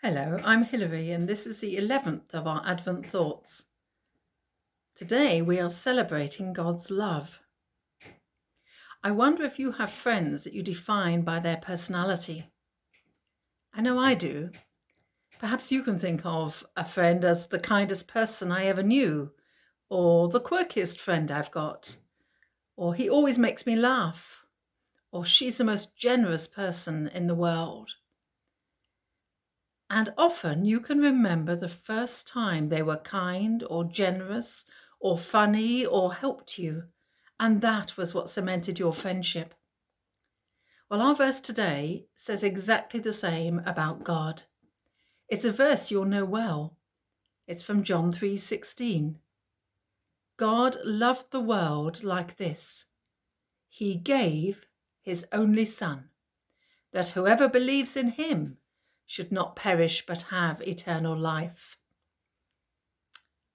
Hello, I'm Hilary, and this is the 11th of our Advent Thoughts. Today we are celebrating God's love. I wonder if you have friends that you define by their personality. I know I do. Perhaps you can think of a friend as the kindest person I ever knew, or the quirkiest friend I've got, or he always makes me laugh, or she's the most generous person in the world. And often you can remember the first time they were kind or generous or funny or helped you, and that was what cemented your friendship. Well, our verse today says exactly the same about God. It's a verse you'll know well. It's from John 3:16. God loved the world like this. He gave his only Son, that whoever believes in him should not perish but have eternal life.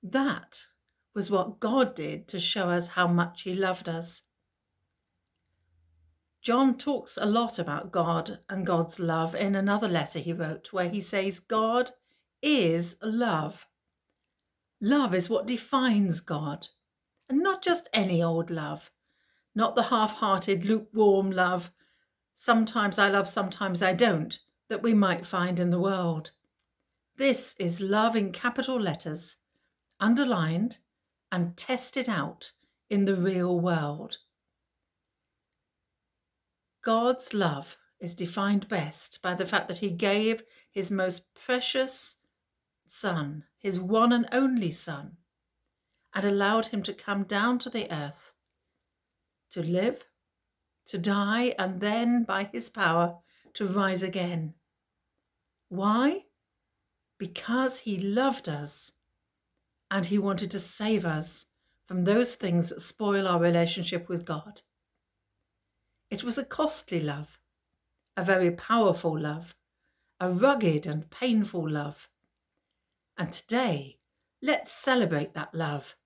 That was what God did to show us how much he loved us. John talks a lot about God and God's love in another letter he wrote, where he says God is love. Love is what defines God, and not just any old love, not the half-hearted, lukewarm love, sometimes I love, sometimes I don't, that we might find in the world. This is love in capital letters, underlined and tested out in the real world. God's love is defined best by the fact that he gave his most precious Son, his one and only Son, and allowed him to come down to the earth to live, to die, and then by his power to rise again. Why? Because he loved us and he wanted to save us from those things that spoil our relationship with God. It was a costly love, a very powerful love, a rugged and painful love. And today, let's celebrate that love